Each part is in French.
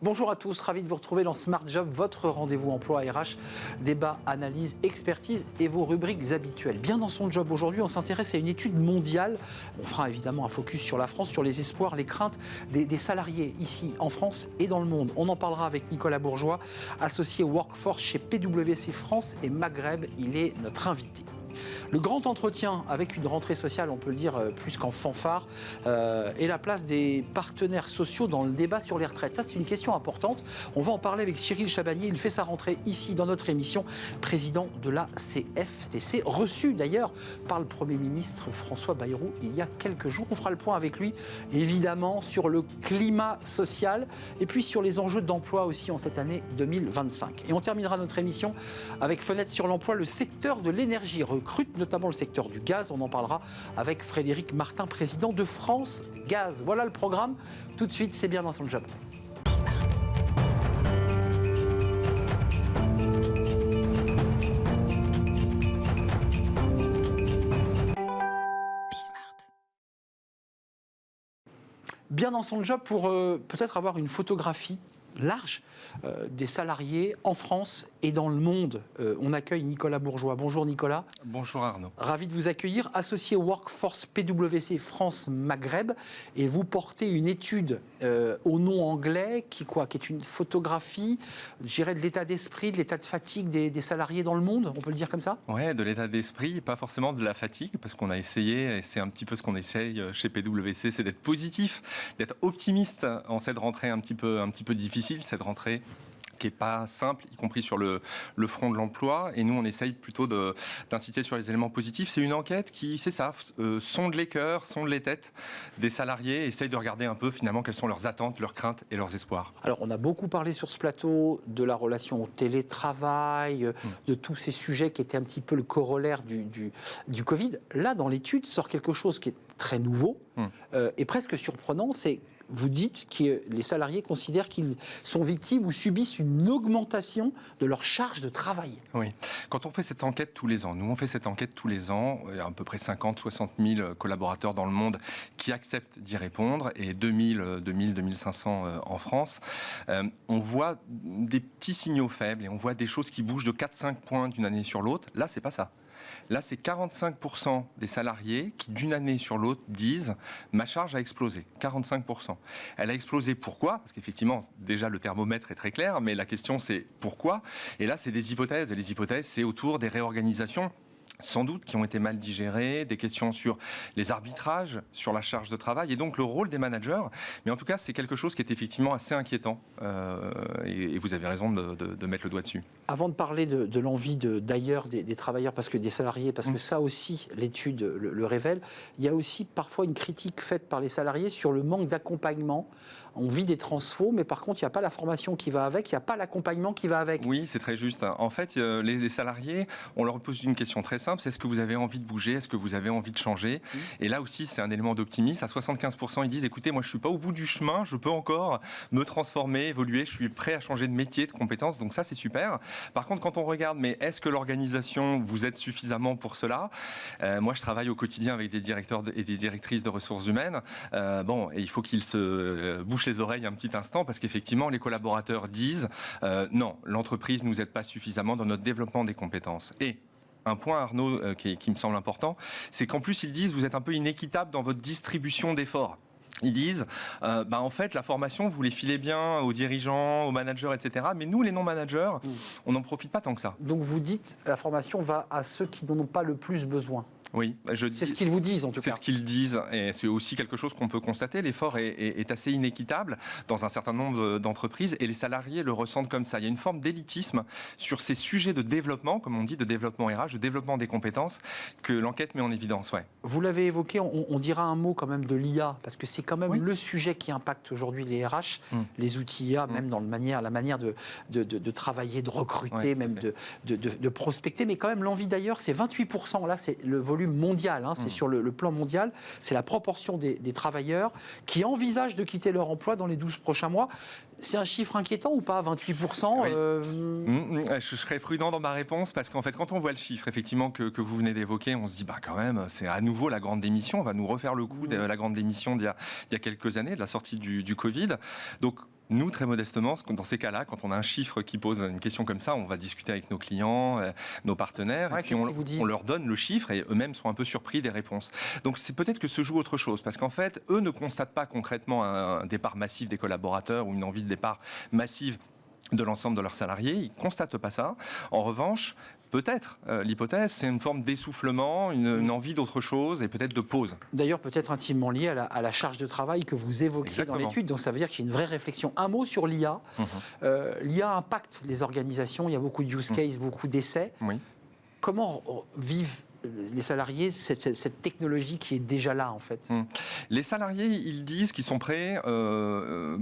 Bonjour à tous, ravi de vous retrouver dans Smart Job, votre rendez-vous emploi RH, débat, analyse, expertise et vos rubriques habituelles. Bien dans son job aujourd'hui, on s'intéresse à une étude mondiale. On fera évidemment un focus sur la France, sur les espoirs, les craintes des salariés ici en France et dans le monde. On en parlera avec Nicolas Bourgeois, associé Workforce chez PwC France et Maghreb. Il est notre invité. Le grand entretien avec une rentrée sociale, on peut le dire plus qu'en fanfare, et la place des partenaires sociaux dans le débat sur les retraites. Ça, c'est une question importante. On va en parler avec Cyril Chabagnier. Il fait sa rentrée ici dans notre émission, président de la CFTC, reçu d'ailleurs par le Premier ministre François Bayrou il y a quelques jours. On fera le point avec lui, évidemment, sur le climat social et puis sur les enjeux d'emploi aussi en cette année 2025. Et on terminera notre émission avec Fenêtre sur l'emploi. Le secteur de l'énergie recrute, notamment le secteur du gaz. On en parlera avec Frédéric Martin, président de France Gaz. Voilà le programme. Tout de suite, c'est bien dans son job. Bien dans son job pour peut-être avoir une photographie large des salariés en France et dans le monde. On accueille Nicolas Bourgeois. Bonjour Nicolas. Bonjour Arnaud. Ravi de vous accueillir, associé Workforce PwC France Maghreb, et vous portez une étude au nom anglais qui est une photographie, je dirais, de l'état d'esprit, de l'état de fatigue des salariés dans le monde, on peut le dire comme ça ? Ouais, de l'état d'esprit, pas forcément de la fatigue, parce qu'on a essayé, et c'est un petit peu ce qu'on essaye chez PwC, c'est d'être positif, d'être optimiste en cette rentrée un petit peu difficile, cette rentrée qui n'est pas simple, y compris sur le front de l'emploi. Et nous, on essaye plutôt d'inciter sur les éléments positifs. C'est une enquête qui, c'est ça, sonde les cœurs, sonde les têtes des salariés, essaye de regarder un peu finalement quelles sont leurs attentes, leurs craintes et leurs espoirs. Alors, on a beaucoup parlé sur ce plateau de la relation au télétravail, de tous ces sujets qui étaient un petit peu le corollaire du Covid. Là, dans l'étude, sort quelque chose qui est très nouveau et presque surprenant, c'est vous dites que les salariés considèrent qu'ils sont victimes ou subissent une augmentation de leur charge de travail. Oui. Quand on fait cette enquête tous les ans, nous on fait cette enquête tous les ans, il y a à peu près 50-60 000 collaborateurs dans le monde qui acceptent d'y répondre et 2500 en France. On voit des petits signaux faibles et on voit des choses qui bougent de 4-5 points d'une année sur l'autre. Là, c'est pas ça. Là, c'est 45% des salariés qui, d'une année sur l'autre, disent « ma charge a explosé ». 45%. Elle a explosé pourquoi ? Parce qu'effectivement, déjà, le thermomètre est très clair, mais la question, c'est pourquoi ? Et là, c'est des hypothèses. Et les hypothèses, c'est autour des réorganisations, sans doute, qui ont été mal digérées, des questions sur les arbitrages, sur la charge de travail, et donc le rôle des managers. Mais en tout cas, c'est quelque chose qui est effectivement assez inquiétant. Et vous avez raison de mettre le doigt dessus. Avant de parler de l'envie d'ailleurs des travailleurs, parce que des salariés, parce que ça aussi, l'étude le révèle, il y a aussi parfois une critique faite par les salariés sur le manque d'accompagnement. On vit des transfos, mais par contre, il n'y a pas la formation qui va avec, il n'y a pas l'accompagnement qui va avec. Oui, c'est très juste. En fait, les salariés, on leur pose une question très simple, c'est est-ce que vous avez envie de bouger, est-ce que vous avez envie de changer ? Et là aussi, c'est un élément d'optimisme. À 75%, ils disent, écoutez, moi, je ne suis pas au bout du chemin, je peux encore me transformer, évoluer, je suis prêt à changer de métier, de compétences, donc ça, c'est super. Par contre, quand on regarde, mais est-ce que l'organisation vous aide suffisamment pour cela ? Moi, je travaille au quotidien avec des directeurs et des directrices de ressources humaines. Et il faut qu'ils se bouchent les oreilles un petit instant, parce qu'effectivement, les collaborateurs disent non, l'entreprise ne nous aide pas suffisamment dans notre développement des compétences. Et un point, Arnaud, qui me semble important, c'est qu'en plus, ils disent vous êtes un peu inéquitable dans votre distribution d'efforts. Ils disent, en fait, la formation, vous les filez bien aux dirigeants, aux managers, etc. Mais nous, les non-managers, on n'en profite pas tant que ça. Donc vous dites, la formation va à ceux qui n'en ont pas le plus besoin. Oui, c'est ce qu'ils vous disent en tout cas. C'est ce qu'ils disent et c'est aussi quelque chose qu'on peut constater. L'effort est assez inéquitable dans un certain nombre d'entreprises et les salariés le ressentent comme ça. Il y a une forme d'élitisme sur ces sujets de développement, comme on dit, de développement RH, de développement des compétences que l'enquête met en évidence. Ouais. Vous l'avez évoqué, on dira un mot quand même de l'IA parce que c'est quand même le sujet qui impacte aujourd'hui les RH, les outils IA, même dans la manière de travailler, de recruter, même de prospecter. Mais quand même, l'envie d'ailleurs, c'est 28%. Là, c'est le volume mondial, c'est sur le plan mondial, c'est la proportion des travailleurs qui envisagent de quitter leur emploi dans les 12 prochains mois. C'est un chiffre inquiétant ou pas, 28% Je serais prudent dans ma réponse parce qu'en fait, quand on voit le chiffre effectivement que vous venez d'évoquer, on se dit quand même, c'est à nouveau la grande démission. On va nous refaire le coup de la grande démission d'il y a quelques années, de la sortie du Covid. Donc, Nous, très modestement, dans ces cas-là, quand on a un chiffre qui pose une question comme ça, on va discuter avec nos clients, nos partenaires, Ouais, et puis on leur donne le chiffre et eux-mêmes sont un peu surpris des réponses. Donc c'est peut-être que se joue autre chose, parce qu'en fait, eux ne constatent pas concrètement un départ massif des collaborateurs ou une envie de départ massive de l'ensemble de leurs salariés. Ils ne constatent pas ça. En revanche, peut-être, l'hypothèse, c'est une forme d'essoufflement, une envie d'autre chose et peut-être de pause. D'ailleurs, peut-être intimement lié à la charge de travail que vous évoquiez Exactement. dans l'étude. Donc ça veut dire qu'il y a une vraie réflexion. Un mot sur l'IA. L'IA impacte les organisations. Il y a beaucoup de use cases, beaucoup d'essais. Oui. Comment vivent les salariés cette technologie qui est déjà là, en fait? Les salariés, ils disent qu'ils sont prêts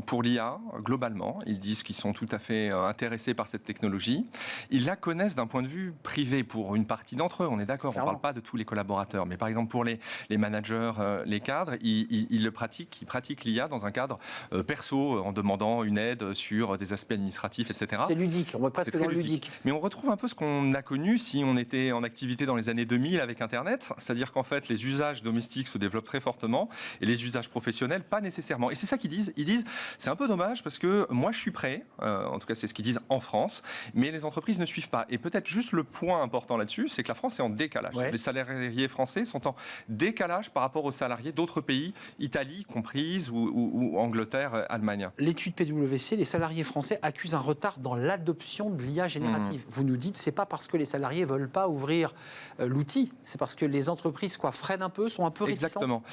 pour l'IA, globalement. Ils disent qu'ils sont tout à fait intéressés par cette technologie. Ils la connaissent d'un point de vue privé pour une partie d'entre eux, on est d'accord. On ne parle pas de tous les collaborateurs. Mais par exemple, pour les managers, les cadres, ils pratiquent l'IA dans un cadre perso, en demandant une aide sur des aspects administratifs, etc. C'est ludique, on va presque dans le ludique. Mais on retrouve un peu ce qu'on a connu si on était en activité dans les années 2000 avec Internet, c'est-à-dire qu'en fait, les usages domestiques se développent très fortement et les usages professionnels, pas nécessairement. Et c'est ça qu'ils disent. Ils disent, c'est un peu dommage parce que moi, je suis prêt, en tout cas, c'est ce qu'ils disent en France, mais les entreprises ne suivent pas. Et peut-être juste le point important là-dessus, c'est que la France est en décalage. Ouais. Les salariés français sont en décalage par rapport aux salariés d'autres pays, Italie comprise ou Angleterre, Allemagne. L'étude PwC, les salariés français accusent un retard dans l'adoption de l'IA générative. Vous nous dites, c'est pas parce que les salariés veulent pas ouvrir l'outil, c'est parce que les entreprises freinent un peu, sont un peu réticentes. Exactement.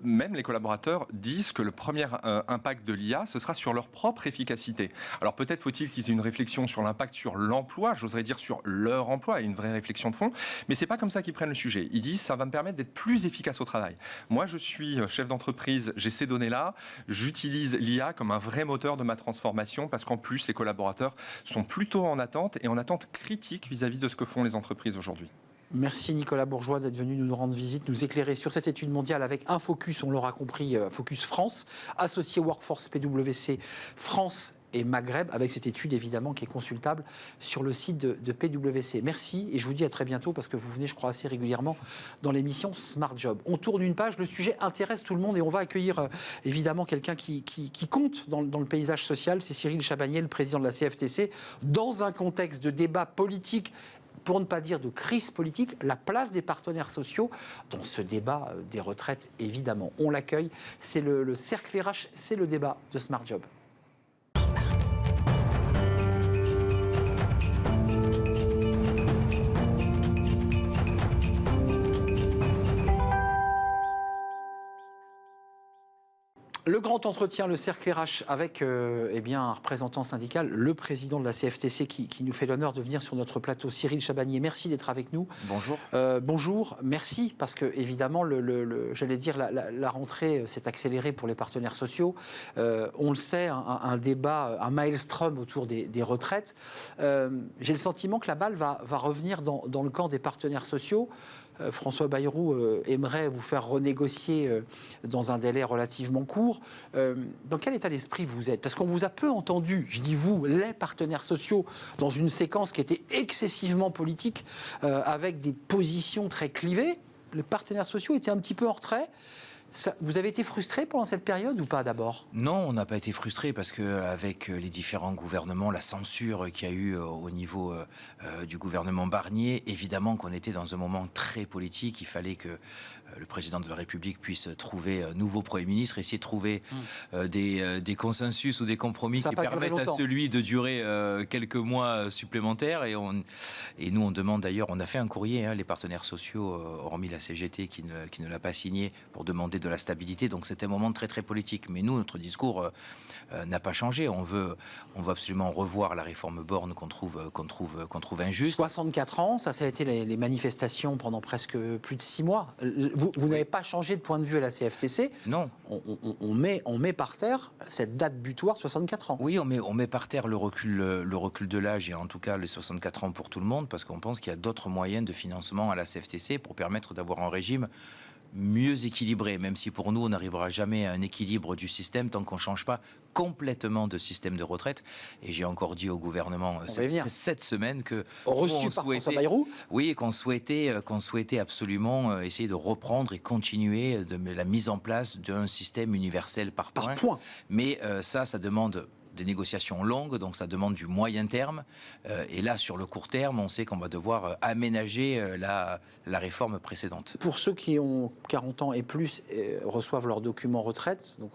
Même les collaborateurs disent que le premier impact de l'IA, ce sera sur leur propre efficacité. Alors peut-être faut-il qu'ils aient une réflexion sur l'impact sur l'emploi, j'oserais dire sur leur emploi, et une vraie réflexion de fond, mais c'est pas comme ça qu'ils prennent le sujet. Ils disent, ça va me permettre d'être plus efficace au travail. Moi, je suis chef d'entreprise, j'ai ces données-là, j'utilise l'IA comme un vrai moteur de ma transformation, parce qu'en plus, les collaborateurs sont plutôt en attente, et en attente critique vis-à-vis de ce que font les entreprises aujourd'hui. Merci Nicolas Bourgeois d'être venu nous rendre visite, nous éclairer sur cette étude mondiale avec un focus, on l'aura compris, Focus France, associé Workforce PwC France et Maghreb, avec cette étude évidemment qui est consultable sur le site de PwC. Merci et je vous dis à très bientôt parce que vous venez, je crois, assez régulièrement dans l'émission Smart Job. On tourne une page, le sujet intéresse tout le monde et on va accueillir évidemment quelqu'un qui compte dans le paysage social, c'est Cyril Chabagnier, le président de la CFTC, dans un contexte de débat politique, pour ne pas dire de crise politique, la place des partenaires sociaux dans ce débat des retraites, évidemment. On l'accueille, c'est le cercle RH, c'est le débat de Smart Job. Le grand entretien, le cercle RH avec un représentant syndical, le président de la CFTC qui nous fait l'honneur de venir sur notre plateau, Cyril Chabagnier. Merci d'être avec nous. Bonjour. Bonjour, merci parce que évidemment, j'allais dire, la rentrée s'est accélérée pour les partenaires sociaux. On le sait, un débat, un maelstrom autour des retraites. J'ai le sentiment que la balle va revenir dans le camp des partenaires sociaux. François Bayrou aimerait vous faire renégocier dans un délai relativement court. Dans quel état d'esprit vous êtes? Parce qu'on vous a peu entendu, je dis vous, les partenaires sociaux, dans une séquence qui était excessivement politique, avec des positions très clivées. Les partenaires sociaux étaient un petit peu en retrait. Vous avez été frustré pendant cette période ou pas d'abord? Non, on n'a pas été frustré parce qu'avec les différents gouvernements, la censure qu'il y a eu au niveau du gouvernement Barnier, évidemment qu'on était dans un moment très politique. Il fallait que le président de la République puisse trouver un nouveau Premier ministre, essayer de trouver des consensus ou des compromis qui permettent à celui de durer quelques mois supplémentaires. Et nous, on demande d'ailleurs, on a fait un courrier, les partenaires sociaux, hormis la CGT qui ne l'a pas signé, pour demander de la stabilité. Donc c'était un moment très très politique. Mais nous, notre discours n'a pas changé. On veut absolument revoir la réforme Borne qu'on trouve injuste. 64 ans, ça a été les manifestations pendant presque plus de 6 mois. Vous n'avez pas changé de point de vue à la CFTC. Non. On met par terre cette date butoir 64 ans. Oui, on met par terre le recul de l'âge et en tout cas les 64 ans pour tout le monde parce qu'on pense qu'il y a d'autres moyens de financement à la CFTC pour permettre d'avoir un régime mieux équilibré, même si pour nous on n'arrivera jamais à un équilibre du système tant qu'on ne change pas complètement de système de retraite. Et j'ai encore dit au gouvernement cette semaine que qu'on souhaitait absolument essayer de reprendre et continuer la mise en place d'un système universel par point. Mais ça demande des négociations longues, donc ça demande du moyen terme. Et là, sur le court terme, on sait qu'on va devoir aménager la réforme précédente. Pour ceux qui ont 40 ans et plus reçoivent leur document retraite, donc,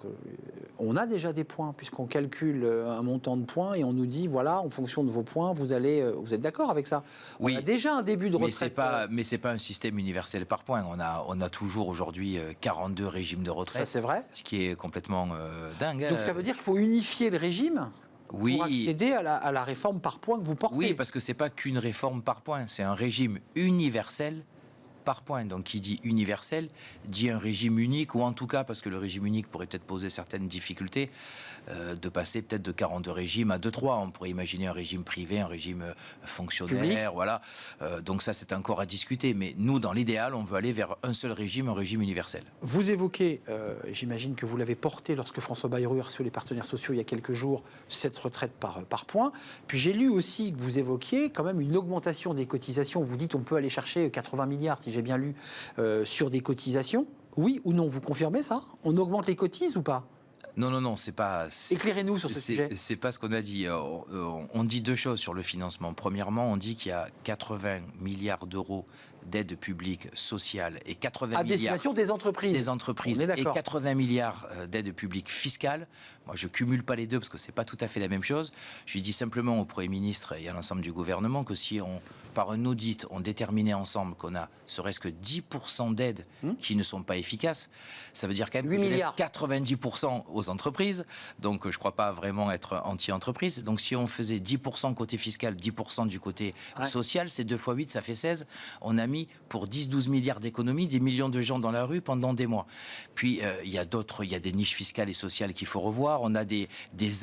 on a déjà des points, puisqu'on calcule un montant de points et on nous dit, voilà, en fonction de vos points, vous êtes d'accord avec ça? Oui, on a déjà un début de retraite. Mais c'est pas un système universel par points. On a toujours aujourd'hui 42 régimes de retraite. Ça, c'est vrai. Ce qui est complètement dingue. Donc ça veut dire qu'il faut unifier le régime pour accéder à la réforme par points que vous portez. Oui, parce que c'est pas qu'une réforme par points, c'est un régime universel par point. Donc qui dit universel dit un régime unique, ou en tout cas, parce que le régime unique pourrait peut-être poser certaines difficultés, de passer peut-être de 42 régimes à 2-3. On pourrait imaginer un régime privé, un régime fonctionnaire, public. Voilà. Donc ça, c'est encore à discuter. Mais nous, dans l'idéal, on veut aller vers un seul régime, un régime universel. Vous évoquez, j'imagine que vous l'avez porté lorsque François Bayrou a reçu les partenaires sociaux il y a quelques jours, cette retraite par point. Puis j'ai lu aussi que vous évoquiez quand même une augmentation des cotisations. Vous dites on peut aller chercher 80 milliards, si j'ai bien lu, sur des cotisations. Oui ou non? Vous confirmez ça? On augmente les cotises ou pas? Non, c'est pas... Éclairez-nous sur ce sujet. C'est pas ce qu'on a dit. On dit deux choses sur le financement. Premièrement, on dit qu'il y a 80 milliards d'euros d'aide publique sociale et 80 milliards... À destination des entreprises. Des entreprises. Et 80 milliards d'aide publique fiscale. Moi, je cumule pas les deux parce que c'est pas tout à fait la même chose. Je dis simplement au Premier ministre et à l'ensemble du gouvernement que si par un audit, on déterminait ensemble qu'on a serait-ce que 10% d'aides qui ne sont pas efficaces, ça veut dire quand même que je laisse 90% aux entreprises. Donc, je ne crois pas vraiment être anti-entreprise. Donc, si on faisait 10% côté fiscal, 10% du côté social, c'est 2 x 8, ça fait 16. On a mis pour 10-12 milliards d'économies des millions de gens dans la rue pendant des mois. Puis, il y a des niches fiscales et sociales qu'il faut revoir. On a des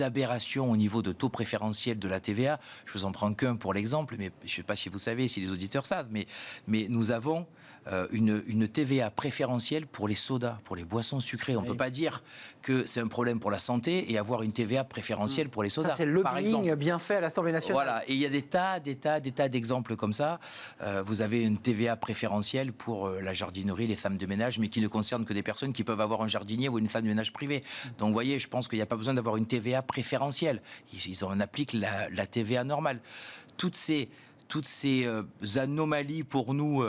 aberrations au niveau de taux préférentiels de la TVA. Je vous en prends qu'un pour l'exemple, mais je ne sais pas si vous savez, si les auditeurs savent, mais nous avons une TVA préférentielle pour les sodas, pour les boissons sucrées. On ne peut pas dire que c'est un problème pour la santé et avoir une TVA préférentielle pour les sodas. Ça, c'est le lobbying bien fait à l'Assemblée nationale. Voilà, et il y a des tas d'exemples comme ça. Vous avez une TVA préférentielle pour la jardinerie, les femmes de ménage, mais qui ne concerne que des personnes qui peuvent avoir un jardinier ou une femme de ménage privée. Donc, vous voyez, je pense qu'il n'y a pas besoin d'avoir une TVA préférentielle. Ils en appliquent la TVA normale. Toutes ces anomalies pour nous...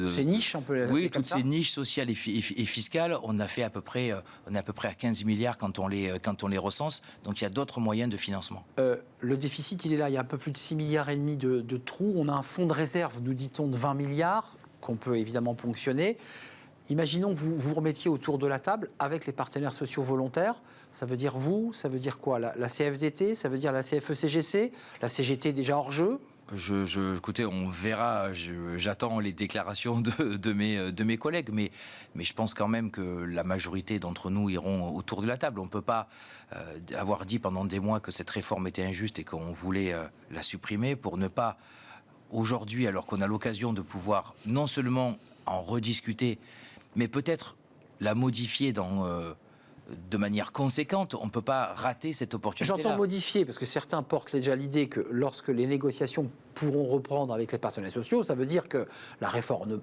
ces niches, on peut les toutes ces niches sociales et fiscales, on est à peu près à 15 milliards quand on les recense. Donc il y a d'autres moyens de financement. Le déficit, il est là. Il y a un peu plus de 6,5 milliards de trous. On a un fonds de réserve, nous dit-on, de 20 milliards qu'on peut évidemment ponctionner. Imaginons que vous vous remettiez autour de la table avec les partenaires sociaux volontaires. Ça veut dire vous, ça veut dire quoi? La CFDT, ça veut dire la CFE-CGC, la CGT déjà hors jeu? Écoutez, on verra. J'attends les déclarations de mes collègues, mais je pense quand même que la majorité d'entre nous iront autour de la table. On ne peut pas avoir dit pendant des mois que cette réforme était injuste et qu'on voulait la supprimer pour ne pas, aujourd'hui, alors qu'on a l'occasion de pouvoir non seulement en rediscuter, mais peut-être la modifier de manière conséquente. On ne peut pas rater cette opportunité-là. J'entends modifier, parce que certains portent déjà l'idée que lorsque les négociations pourront reprendre avec les partenaires sociaux, ça veut dire que la réforme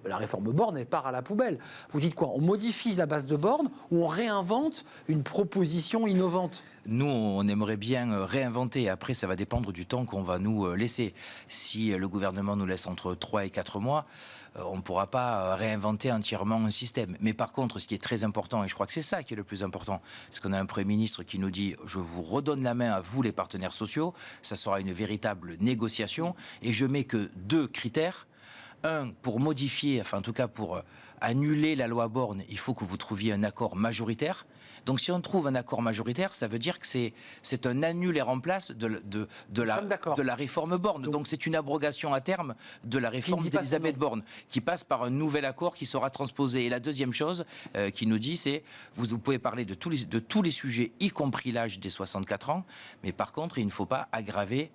Borne, elle part à la poubelle. Vous dites quoi? On modifie la base de Borne ou on réinvente une proposition innovante? Nous, on aimerait bien réinventer. Après, ça va dépendre du temps qu'on va nous laisser. Si le gouvernement nous laisse entre 3 et 4 mois, on ne pourra pas réinventer entièrement un système. Mais par contre, ce qui est très important, et je crois que c'est ça qui est le plus important, c'est qu'on a un Premier ministre qui nous dit « je vous redonne la main à vous, les partenaires sociaux », ça sera une véritable négociation, et je mets que 2 critères. Un, pour modifier, enfin en tout cas pour annuler la loi Borne, il faut que vous trouviez un accord majoritaire. Donc si on trouve un accord majoritaire, ça veut dire que c'est un annul et remplace de la réforme Borne. Donc c'est une abrogation à terme de la réforme d'Elisabeth Borne, qui passe par un nouvel accord qui sera transposé. Et la deuxième chose qui nous dit, c'est vous pouvez parler de tous les sujets, y compris l'âge des 64 ans, mais par contre, il ne faut pas aggraver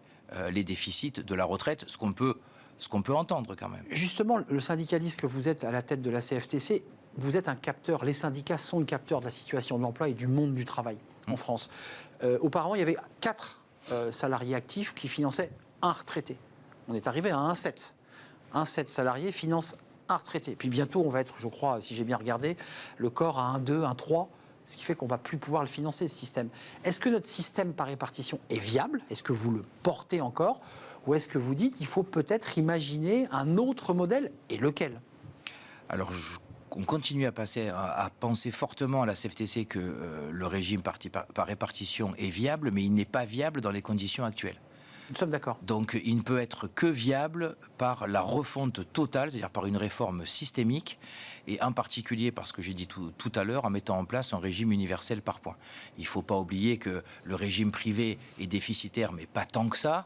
les déficits de la retraite, ce qu'on peut entendre quand même. Justement, le syndicaliste que vous êtes à la tête de la CFTC, vous êtes un capteur, les syndicats sont un capteur de la situation de l'emploi et du monde du travail en France. Auparavant, il y avait 4 salariés actifs qui finançaient un retraité. On est arrivé à 1,7. 1,7 salariés finance un retraité. Puis bientôt, on va être, je crois, si j'ai bien regardé, le corps à 1,2, 1,3. ce qui fait qu'on ne va plus pouvoir le financer, ce système. Est-ce que notre système par répartition est viable? Est-ce que vous le portez encore? Ou est-ce que vous dites qu'il faut peut-être imaginer un autre modèle? Et lequel? Alors, on continue à penser fortement à la CFTC que le régime par répartition est viable, mais il n'est pas viable dans les conditions actuelles. Nous sommes d'accord. Donc, il ne peut être que viable par la refonte totale, c'est-à-dire par une réforme systémique, et en particulier, parce que j'ai dit tout à l'heure, en mettant en place un régime universel par points. Il ne faut pas oublier que le régime privé est déficitaire, mais pas tant que ça.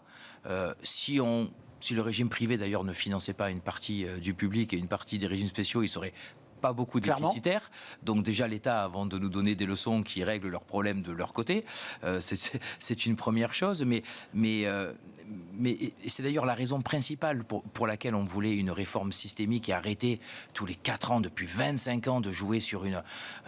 Si le régime privé, d'ailleurs, ne finançait pas une partie du public et une partie des régimes spéciaux, il serait pas beaucoup déficitaires. Donc déjà, l'État, avant de nous donner des leçons qui règlent leurs problèmes de leur côté, c'est une première chose. Mais c'est d'ailleurs la raison principale pour laquelle on voulait une réforme systémique et arrêter tous les 4 ans, depuis 25 ans, de jouer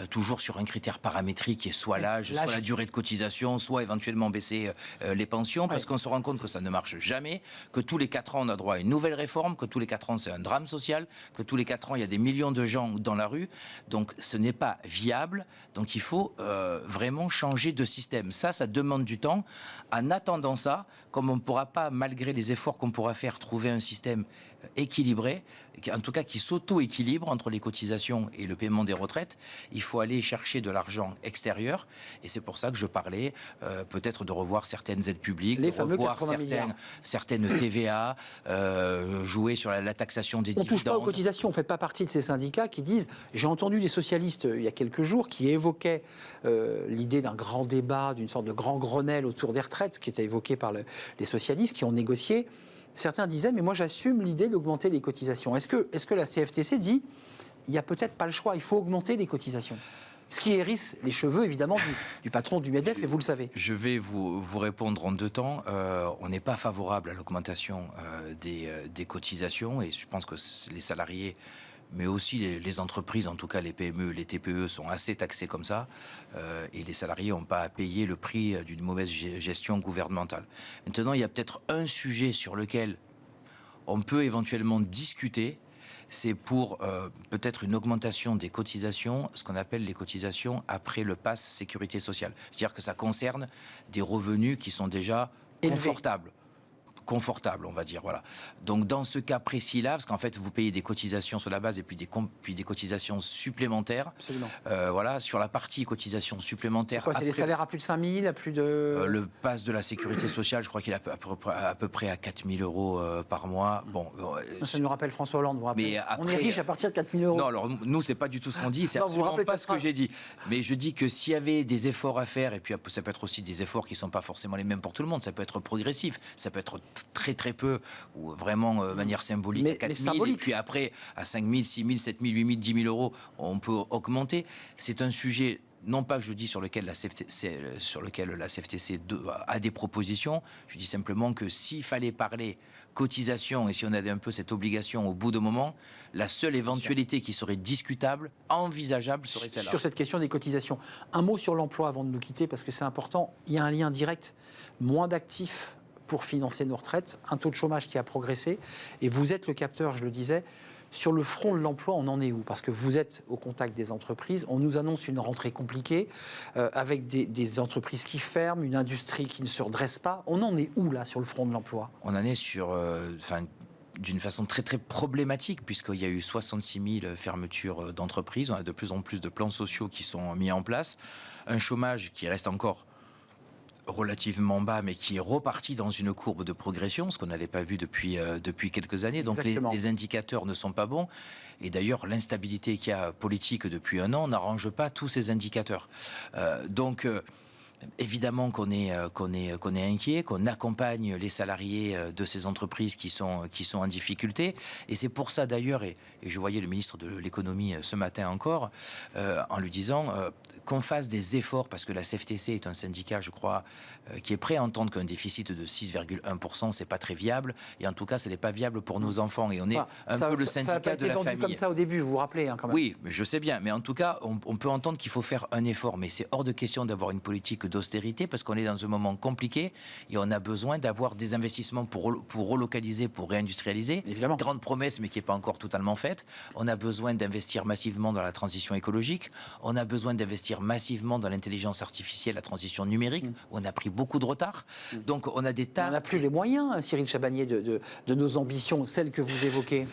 toujours sur un critère paramétrique qui est soit l'âge, soit la durée de cotisation, soit éventuellement baisser les pensions, parce qu'on se rend compte que ça ne marche jamais, que tous les 4 ans, on a droit à une nouvelle réforme, que tous les 4 ans, c'est un drame social, que tous les 4 ans, il y a des millions de gens dans la rue. Donc, ce n'est pas viable. Donc, il faut vraiment changer de système. Ça demande du temps. En attendant ça, comme on ne pourra pas, malgré les efforts qu'on pourra faire, trouver un système équilibré, en tout cas qui s'auto-équilibre entre les cotisations et le paiement des retraites, il faut aller chercher de l'argent extérieur. Et c'est pour ça que je parlais peut-être de revoir certaines aides publiques, les de fameux revoir 80 milliards. certaines TVA, jouer sur la taxation des dividendes. On ne touche pas aux cotisations, on ne fait pas partie de ces syndicats qui disent... J'ai entendu des socialistes il y a quelques jours qui évoquaient l'idée d'un grand débat, d'une sorte de grand Grenelle autour des retraites, qui était évoqué par les socialistes qui ont négocié. Certains disaient, mais moi j'assume l'idée d'augmenter les cotisations. Est-ce que la CFTC dit, il n'y a peut-être pas le choix, il faut augmenter les cotisations? Ce qui hérisse les cheveux, évidemment, du patron du MEDEF, et vous le savez. Je vais vous répondre en 2 temps. On n'est pas favorable à l'augmentation des cotisations, et je pense que les salariés, mais aussi les entreprises, en tout cas les PME, les TPE, sont assez taxés comme ça, et les salariés n'ont pas à payer le prix d'une mauvaise gestion gouvernementale. Maintenant, il y a peut-être un sujet sur lequel on peut éventuellement discuter, c'est pour peut-être une augmentation des cotisations, ce qu'on appelle les cotisations après le pass sécurité sociale. C'est-à-dire que ça concerne des revenus qui sont déjà confortable, on va dire, voilà. Donc dans ce cas précis-là, parce qu'en fait vous payez des cotisations sur la base et puis des cotisations supplémentaires. Absolument. Voilà, sur la partie cotisation supplémentaire. C'est quoi, c'est les salaires à plus de 5 000, à plus de... le pass de la sécurité sociale, je crois qu'il est à peu près à 4 000 euros par mois. Bon, ça nous rappelle François Hollande, vous vous rappelez. Mais après, on est riche à partir de 4 000 euros. Non, alors nous, c'est pas du tout ce qu'on dit, c'est absolument pas ce que j'ai dit. Mais je dis que s'il y avait des efforts à faire, et puis ça peut être aussi des efforts qui ne sont pas forcément les mêmes pour tout le monde, ça peut être progressif, ça peut être très peu, ou vraiment de manière symbolique, à 4 000, et puis après, à 5 000, 6 000, 7 000, 8 000, 10 000 euros, on peut augmenter. C'est un sujet, non pas que je dis sur lequel la CFTC a des propositions, je dis simplement que s'il fallait parler cotisation, et si on avait un peu cette obligation au bout d'un moment, la seule éventualité qui serait discutable, envisageable, serait celle-là. Sur cette question des cotisations, un mot sur l'emploi avant de nous quitter, parce que c'est important, il y a un lien direct, moins d'actifs pour financer nos retraites, un taux de chômage qui a progressé, et vous êtes le capteur, je le disais. Sur le front de l'emploi, on en est où? Parce que vous êtes au contact des entreprises, on nous annonce une rentrée compliquée, avec des entreprises qui ferment, une industrie qui ne se redresse pas. On en est où là sur le front de l'emploi? On en est sur... d'une façon très problématique, puisqu'il y a eu 66 000 fermetures d'entreprises, on a de plus en plus de plans sociaux qui sont mis en place, un chômage qui reste encore relativement bas, mais qui est reparti dans une courbe de progression, ce qu'on n'avait pas vu depuis quelques années. Donc les indicateurs ne sont pas bons. Et d'ailleurs, l'instabilité qu'il y a politique depuis 1 an n'arrange pas tous ces indicateurs. Évidemment qu'on est inquiet, qu'on accompagne les salariés de ces entreprises qui sont en difficulté. Et c'est pour ça d'ailleurs, et je voyais le ministre de l'économie ce matin encore, en lui disant qu'on fasse des efforts, parce que la CFTC est un syndicat, je crois, qui est prêt à entendre qu'un déficit de 6,1%, c'est pas très viable. Et en tout cas, ce n'est pas viable pour nos enfants. Et on est peu le syndicat de la famille. Ça a été vendu comme ça au début, vous vous rappelez quand même. Oui, je sais bien. Mais en tout cas, on peut entendre qu'il faut faire un effort. Mais c'est hors de question d'avoir une politique d'austérité parce qu'on est dans un moment compliqué et on a besoin d'avoir des investissements pour relocaliser, pour réindustrialiser. Évidemment. Grande promesse, mais qui n'est pas encore totalement faite. On a besoin d'investir massivement dans la transition écologique. On a besoin d'investir massivement dans l'intelligence artificielle, la transition numérique, où on a pris beaucoup de retard. Donc, on a des tas... On n'a plus les moyens, Cyril Chabagnier, de nos ambitions, celles que vous évoquez.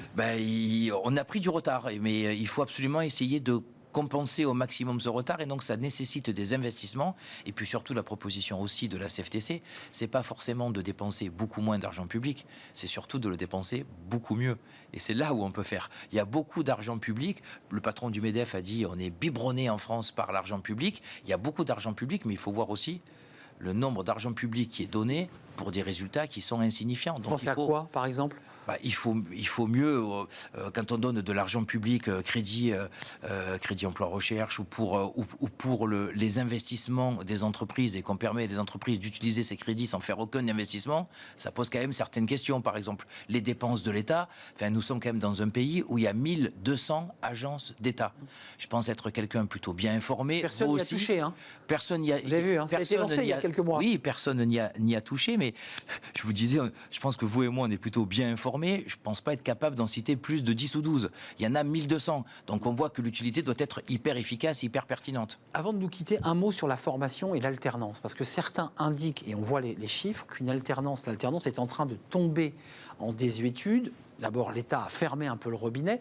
On a pris du retard, mais il faut absolument essayer de compenser au maximum ce retard, et donc ça nécessite des investissements. Et puis surtout, la proposition aussi de la CFTC, c'est pas forcément de dépenser beaucoup moins d'argent public, c'est surtout de le dépenser beaucoup mieux. Et c'est là où on peut faire. Il y a beaucoup d'argent public. Le patron du MEDEF a dit on est biberonné en France par l'argent public. Il y a beaucoup d'argent public, mais il faut voir aussi le nombre d'argent public qui est donné pour des résultats qui sont insignifiants. Donc, Vous pensez à quoi, par exemple ? Il faut mieux, quand on donne de l'argent public, crédit emploi recherche, ou pour les investissements des entreprises, et qu'on permet à des entreprises d'utiliser ces crédits sans faire aucun investissement, ça pose quand même certaines questions. Par exemple, les dépenses de l'État. Nous sommes quand même dans un pays où il y a 1200 agences d'État. Je pense être quelqu'un plutôt bien informé. Personne n'y a touché, hein. Personne n'y a... Vous avez vu, hein, ça a été lancé il y a quelques mois. Oui, personne n'y a touché, mais je vous disais, je pense que vous et moi, on est plutôt bien informés. Je ne pense pas être capable d'en citer plus de 10 ou 12. Il y en a 1200. Donc on voit que l'utilité doit être hyper efficace, hyper pertinente. Avant de nous quitter, un mot sur la formation et l'alternance. Parce que certains indiquent, et on voit les chiffres, qu'une l'alternance est en train de tomber en désuétude. D'abord, l'État a fermé un peu le robinet.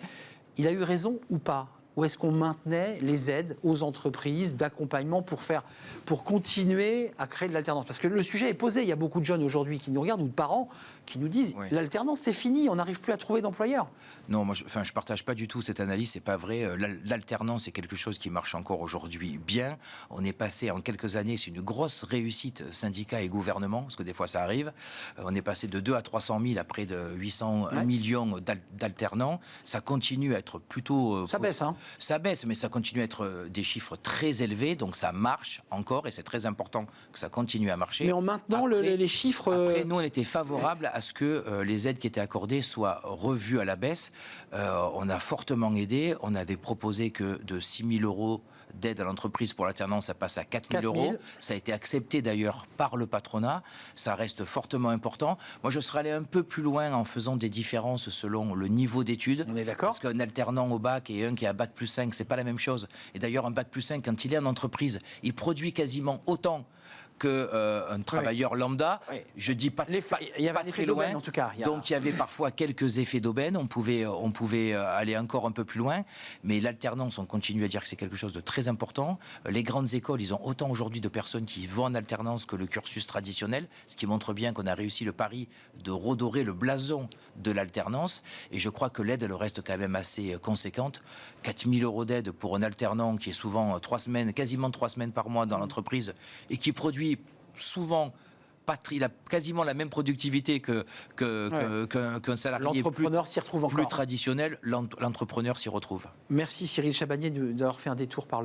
Il a eu raison ou pas ? Ou est-ce qu'on maintenait les aides aux entreprises d'accompagnement pour continuer à créer de l'alternance ? Parce que le sujet est posé. Il y a beaucoup de jeunes aujourd'hui qui nous regardent, ou de parents qui nous disent l'alternance, c'est fini, on n'arrive plus à trouver d'employeurs. Non, moi, je partage pas du tout cette analyse. C'est pas vrai. L'alternance est quelque chose qui marche encore aujourd'hui bien. On est passé en quelques années, c'est une grosse réussite syndicats et gouvernement, parce que des fois ça arrive. On est passé de 2 à 300 000 à près de 800 millions d'alternants. Ça continue à être plutôt... ça baisse, hein. Ça baisse, mais ça continue à être des chiffres très élevés, donc ça marche encore, et c'est très important que ça continue à marcher. Mais en maintenant les chiffres... Après, nous, on était favorables à ce que les aides qui étaient accordées soient revues à la baisse. On a fortement aidé. On a proposé que de 6 000 euros d'aide à l'entreprise pour l'alternance, ça passe à 4 000 euros. Ça a été accepté d'ailleurs par le patronat. Ça reste fortement important. Moi, je serais allé un peu plus loin en faisant des différences selon le niveau d'études. On est d'accord. Parce qu'un alternant au bac et un qui a bac plus 5, c'est pas la même chose. Et d'ailleurs, un bac plus 5, quand il est en entreprise, il produit quasiment autant qu'un travailleur lambda. Je dis pas, il y avait pas un effet très loin. d'aubaine, en tout cas. Donc il y avait parfois quelques effets d'aubaine. On pouvait aller encore un peu plus loin. Mais l'alternance, on continue à dire que c'est quelque chose de très important. Les grandes écoles, ils ont autant aujourd'hui de personnes qui vont en alternance que le cursus traditionnel, ce qui montre bien qu'on a réussi le pari de redorer le blason de l'alternance. Et je crois que l'aide, elle reste quand même assez conséquente. 4 000 euros d'aide pour un alternant qui est souvent quasiment 3 semaines par mois dans l'entreprise et qui produit souvent, il a quasiment la même productivité qu'un salarié l'entrepreneur s'y retrouve encore. Plus traditionnel, l'entrepreneur s'y retrouve. Merci Cyril Chabagnier d'avoir fait un détour par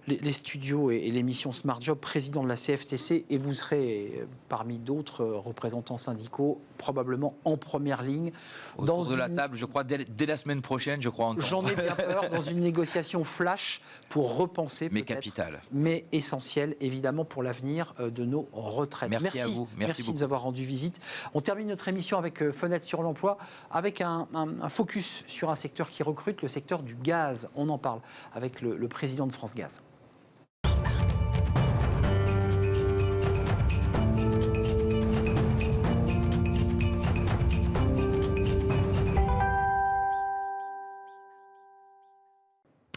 les studios et l'émission Smart Job, président de la CFTC, et vous serez parmi d'autres représentants syndicaux probablement en première ligne. Autour de la table, je crois, dès la semaine prochaine, je crois encore. J'en ai bien peur, dans une négociation flash pour repenser, mais capital, mais essentiel évidemment pour l'avenir de nos retraites. Merci à vous. Merci de nous avoir rendu visite. On termine notre émission avec Fenêtre sur l'emploi, avec un focus sur un secteur qui recrute, le secteur du gaz. On en parle avec le président de France Gaz.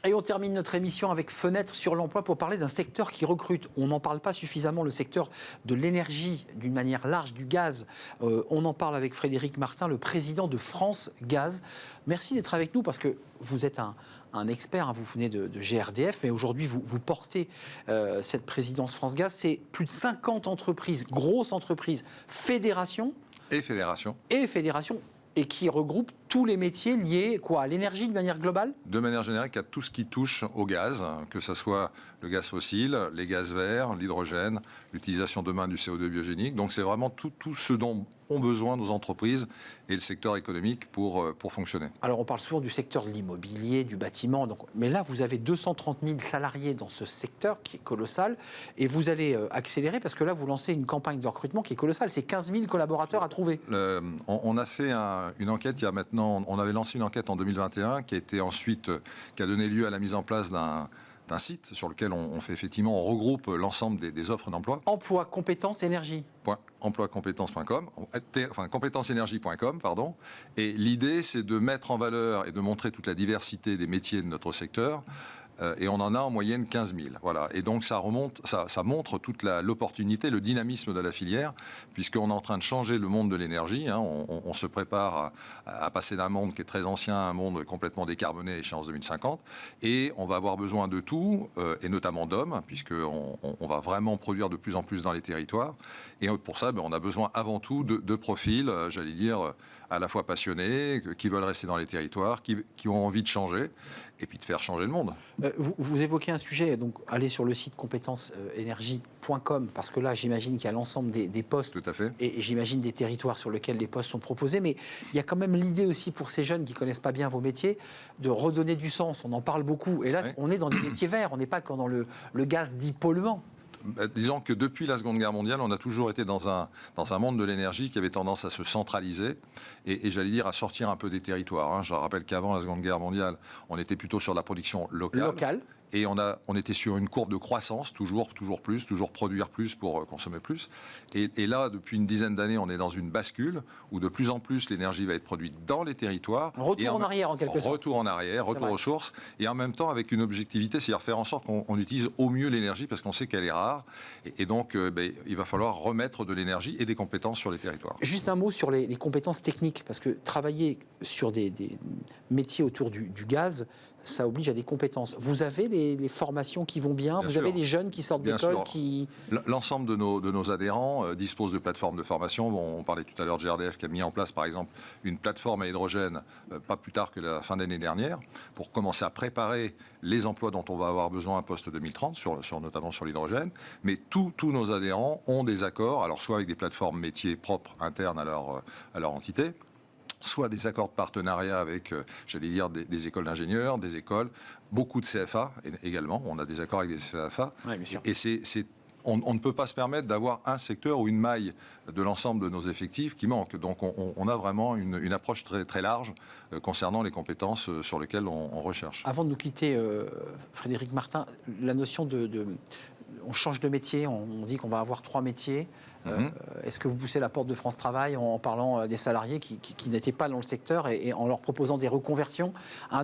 Et on termine notre émission avec Fenêtre sur l'emploi pour parler d'un secteur qui recrute. On n'en parle pas suffisamment, le secteur de l'énergie, d'une manière large, du gaz. On en parle avec Frédéric Martin, le président de France Gaz. Merci d'être avec nous parce que vous êtes un expert, hein, vous venez de GRDF, mais aujourd'hui vous portez cette présidence France Gaz. C'est plus de 50 entreprises, grosses entreprises, fédérations. Et fédérations. Et qui regroupent tous les métiers liés à l'énergie de manière globale? De manière générale, à tout ce qui touche au gaz, que ce soit le gaz fossile, les gaz verts, l'hydrogène, l'utilisation demain du CO2 biogénique. Donc c'est vraiment tout ce dont ont besoin nos entreprises et le secteur économique pour fonctionner. Alors on parle souvent du secteur de l'immobilier, du bâtiment, mais là vous avez 230 000 salariés dans ce secteur qui est colossal et vous allez accélérer parce que là vous lancez une campagne de recrutement qui est colossale, c'est 15 000 collaborateurs à trouver. On a fait une enquête il y a maintenant, on avait lancé une enquête en 2021 qui a donné lieu à la mise en place d'un site sur lequel on fait effectivement, on regroupe l'ensemble des offres d'emploi. Emploi, compétences, énergie. Emploicompétences.com, compétencesénergie.com, pardon. Et l'idée, c'est de mettre en valeur et de montrer toute la diversité des métiers de notre secteur. Et on en a en moyenne 15 000. Voilà. Et donc ça montre toute l'opportunité, le dynamisme de la filière, puisqu'on est en train de changer le monde de l'énergie. Hein. On se prépare à passer d'un monde qui est très ancien à un monde complètement décarboné à échéance 2050. Et on va avoir besoin de tout, et notamment d'hommes, puisqu'on va vraiment produire de plus en plus dans les territoires. Et pour ça, on a besoin avant tout de profils, j'allais dire, à la fois passionnés, qui veulent rester dans les territoires, qui ont envie de changer, et puis de faire changer le monde. Vous évoquez un sujet, donc allez sur le site compétencesénergie.com, parce que là, j'imagine qu'il y a l'ensemble des postes. Tout à fait. Et j'imagine des territoires sur lesquels les postes sont proposés. Mais il y a quand même l'idée aussi pour ces jeunes qui ne connaissent pas bien vos métiers, de redonner du sens. On en parle beaucoup. Et là, on est dans des métiers verts, on n'est pas quand dans le gaz dit polluant. Disons que depuis la Seconde Guerre mondiale, on a toujours été dans un monde de l'énergie qui avait tendance à se centraliser et j'allais dire à sortir un peu des territoires. Hein. Je rappelle qu'avant la Seconde Guerre mondiale, on était plutôt sur la production locale. Et on était sur une courbe de croissance, toujours plus, toujours produire plus pour consommer plus. Et là, depuis une dizaine d'années, on est dans une bascule où de plus en plus l'énergie va être produite dans les territoires. Retour en arrière en quelque sorte. Retour en arrière, retour aux sources. Et en même temps avec une objectivité, c'est-à-dire faire en sorte qu'on utilise au mieux l'énergie parce qu'on sait qu'elle est rare. Et donc, il va falloir remettre de l'énergie et des compétences sur les territoires. Juste un mot sur les compétences techniques, parce que travailler sur des métiers autour du gaz, ça oblige à des compétences. Vous avez les formations qui vont bien, vous avez des jeunes qui sortent d'école qui... L'ensemble de nos adhérents disposent de plateformes de formation. Bon, on parlait tout à l'heure de GRDF qui a mis en place, par exemple, une plateforme à hydrogène pas plus tard que la fin d'année dernière pour commencer à préparer les emplois dont on va avoir besoin post-2030, notamment sur l'hydrogène. Mais tous nos adhérents ont des accords, alors soit avec des plateformes métiers propres internes à leur entité, soit des accords de partenariat avec, j'allais dire, des écoles d'ingénieurs, des écoles, beaucoup de CFA également. On a des accords avec des CFA. Oui, bien sûr. Et on ne peut pas se permettre d'avoir un secteur ou une maille de l'ensemble de nos effectifs qui manque. Donc on a vraiment une approche très, très large concernant les compétences sur lesquelles on recherche. Avant de nous quitter, Frédéric Martin, la notion on change de métier, on dit qu'on va avoir 3 métiers. Est-ce que vous poussez la porte de France Travail en parlant des salariés qui n'étaient pas dans le secteur et en leur proposant des reconversions,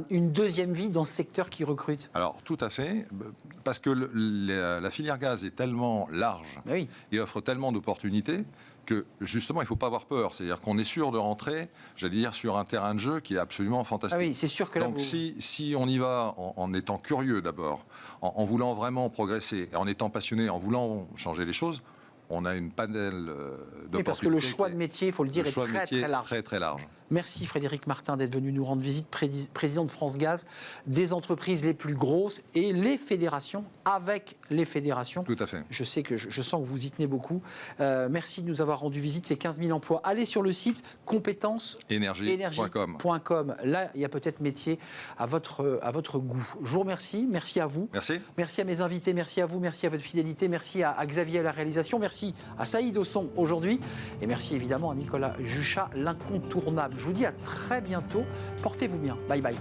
une deuxième vie dans ce secteur qui recrute? Alors tout à fait, parce que la filière gaz est tellement large et offre tellement d'opportunités que justement il ne faut pas avoir peur. C'est-à-dire qu'on est sûr de rentrer, j'allais dire, sur un terrain de jeu qui est absolument fantastique. Ah oui, c'est sûr que là, donc si on y va en étant curieux d'abord, en voulant vraiment progresser, et en étant passionné, en voulant changer les choses, on a une panel d'opportunités. Oui, parce que le choix de métier, il faut le dire, est très large. Très, très large. Merci Frédéric Martin d'être venu nous rendre visite, président de France Gaz, des entreprises les plus grosses et les fédérations, avec les fédérations. Tout à fait. Je sais que je sens que vous y tenez beaucoup. Merci de nous avoir rendu visite, ces 15 000 emplois. Allez sur le site compétencesénergie.com. Là, il y a peut-être métier à votre goût. Je vous remercie. Merci à vous. Merci. Merci à mes invités. Merci à vous. Merci à votre fidélité. Merci à Xavier à la réalisation. Merci à Saïd au son aujourd'hui. Et merci évidemment à Nicolas Juchat, l'incontournable. Je vous dis à très bientôt. Portez-vous bien. Bye bye.